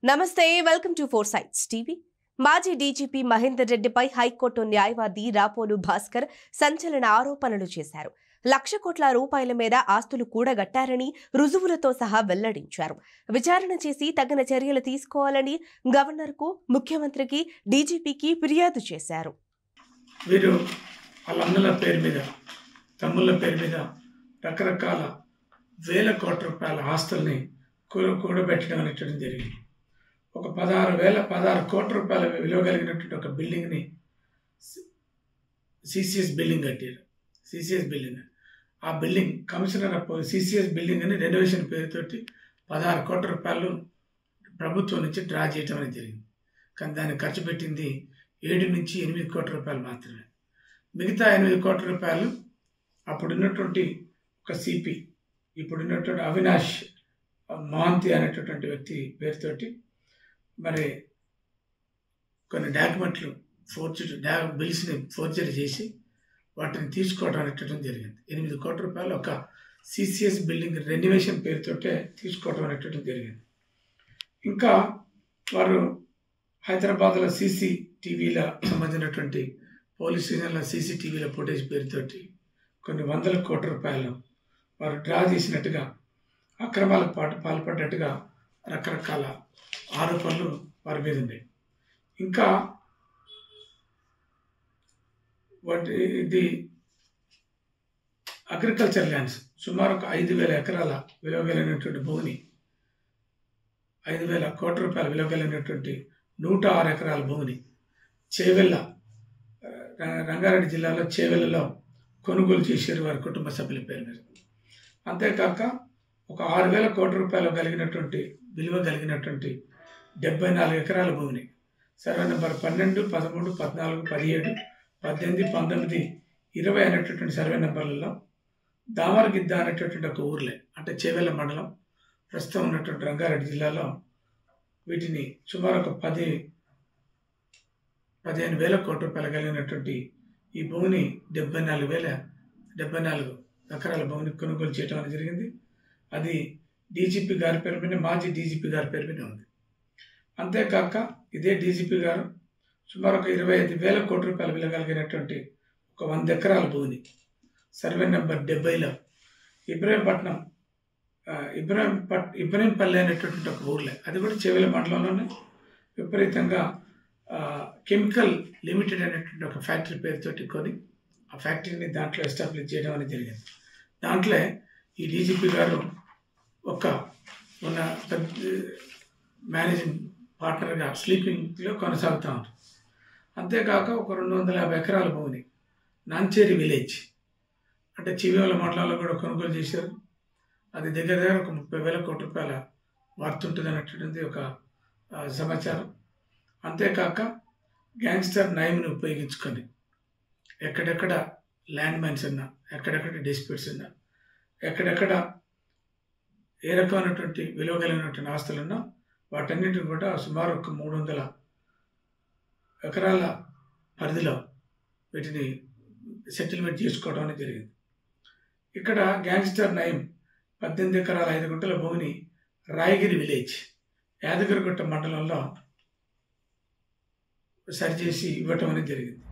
నమస్తే welcome to four sides TV. మాజీ DGP Mahender రెడ్డిపై హైకోర్టు న్యాయవాది రాపోలు భాస్కర్ సంచలన ఆరోపణలు చేశారు. 1,00,000 కోట్ల రూపాయల మేర ఆస్తులు కూడగట్టారని రుజువులతో సహా వెల్లడించారు. విచారణ చేసి తగిన చర్యలు తీసుకోవాలని గవర్నర్కు, ముఖ్యమంత్రికి, డీజీపీకి ఫిర్యాదు చేశారు. వీరు వాళ్ళ అన్నల పేరు మీద, తమ్ముళ్ళ పేరు మీద రకరకాల వేల కోట్ల రూపాయల ఆస్తుల్ని కూడబెట్టడం అనేటువంటి జరిగింది. ఒక 16 కోట్ల రూపాయల విలువ కలిగినటువంటి ఒక బిల్డింగ్ని సిసిఎస్ బిల్డింగ్ కట్టారు. సిసిఎస్ బిల్డింగ్, ఆ building commissioner of CCS building అని రెనోవేషన్ పేరుతోటి 16 కోట్ల రూపాయలు ప్రభుత్వం నుంచి డ్రా చేయడం అనేది జరిగింది. కానీ దాన్ని ఖర్చు పెట్టింది 7 నుంచి 8 కోట్ల రూపాయలు మాత్రమే. మిగతా 8 కోట్ల రూపాయలు అప్పుడున్నటువంటి ఒక సిపి, ఇప్పుడున్నటువంటి అవినాష్ మహాంతి అనేటటువంటి వ్యక్తి పేరుతోటి మరి కొన్ని డాక్యుమెంట్లు బిల్స్ని ఫోర్జరీ చేసి వాటిని తీసుకోవడం అనేటటువంటి జరిగింది. 8 కోట్ల రూపాయలు ఒక సిసిఎస్ బిల్డింగ్ రెనోవేషన్ పేరుతోటే తీసుకోవడం అనేటటువంటి జరిగింది. ఇంకా వారు హైదరాబాద్లో సీసీటీవీల సంబంధించినటువంటి పోలీస్ స్టేషన్ల సీసీటీవీల ఫుటేజ్ పేరుతోటి కొన్ని 100 కోట్ల రూపాయలు వారు డ్రా చేసినట్టుగా, అక్రమాలకు పాల్పడ్డట్టుగా రకరకాల ఆరోపణలు వారి మీద ఉన్నాయి. ఇంకా ఇది అగ్రికల్చర్ ల్యాండ్స్ సుమారు ఒక 5,000 ఎకరాల విలువ కలిగినటువంటి భూమిని, 5,000 కోట్ల రూపాయల విలువ కలిగినటువంటి 106 ఎకరాల భూమిని చేవెళ్ళ, రంగారెడ్డి జిల్లాలో చేవెళ్ళలో కొనుగోలు చేశారు వారి కుటుంబ సభ్యుల పేరు మీద. అంతేకాక ఒక 6,000 కోట్ల రూపాయలు కలిగినటువంటి విలువ కలిగినటువంటి 74 ఎకరాల భూమిని సర్వే నెంబర్ 12, 13, 14, 17, 18, 19, 20 అనేటటువంటి సర్వే నెంబర్లలో దామరగిద్ద అనేటటువంటి ఒక ఊర్లే, అంటే చేవెళ్ళ మండలం ప్రస్తుతం ఉన్నటువంటి రంగారెడ్డి జిల్లాలో వీటిని సుమారు ఒక 15,000 కోట్ల రూపాయలు కలిగినటువంటి ఈ భూమిని 74 ఎకరాల భూమిని కొనుగోలు చేయడం అనేది జరిగింది. అది డీజీపీ గారి పేరు మీద, మాజీ డీజీపీ గారి పేరు మీద ఉంది. అంతేకాక ఇదే డీజీపీ గారు సుమారు ఒక 25,000 కోట్ల రూపాయల విలువ కలిగినటువంటి ఒక 100 ఎకరాల భూమిని సర్వే నెంబర్ 70లో ఇబ్రహీంపల్లి అనేటటువంటి ఒక ఊర్లే, అది కూడా చేవెళ్ళ మండలంలోనే విపరీతంగా కెమికల్ లిమిటెడ్ అనేటువంటి ఒక ఫ్యాక్టరీ పేరుతోటి కొని ఆ ఫ్యాక్టరీని దాంట్లో ఎస్టాబ్లిష్ చేయడం అనేది జరిగింది. దాంట్లో ఈ డీజీపీ గారు ఉన్న మేనేజింగ్ పార్ట్నర్గా స్లీపింగ్లో కొనసాగుతూ ఉంటారు. అంతేకాక ఒక 250 ఎకరాల భూమిని నాంచేరి విలేజ్, అంటే చివేల మండలంలో కూడా కొనుగోలు చేశారు. అది దగ్గర ఒక 30,000 కోట్ల రూపాయల వర్త్ ఉంటుంది అనేటువంటిది ఒక సమాచారం. అంతేకాక గ్యాంగ్స్టర్ నైమ్ని ఉపయోగించుకొని ఎక్కడెక్కడ ల్యాండ్ మైన్స్ ఉన్నా, ఎక్కడెక్కడ డిస్ప్యూట్స్ ఉన్నా, ఎక్కడెక్కడ ఏ రకమైనటువంటి విలువ కలిగినటువంటి ఆస్తులున్నా వాటన్నిటిని కూడా సుమారు ఒక 300 ఎకరాల పరిధిలో వీటిని సెటిల్మెంట్ చేసుకోవడం అనేది జరిగింది. ఇక్కడ గ్యాంగ్స్టర్ నైమ్ 18 ఎకరాల 5 గుంటల భూమిని రాయగిరి విలేజ్, యాదగిరిగుట్ట మండలంలో సరిచేసి ఇవ్వటం అనేది జరిగింది.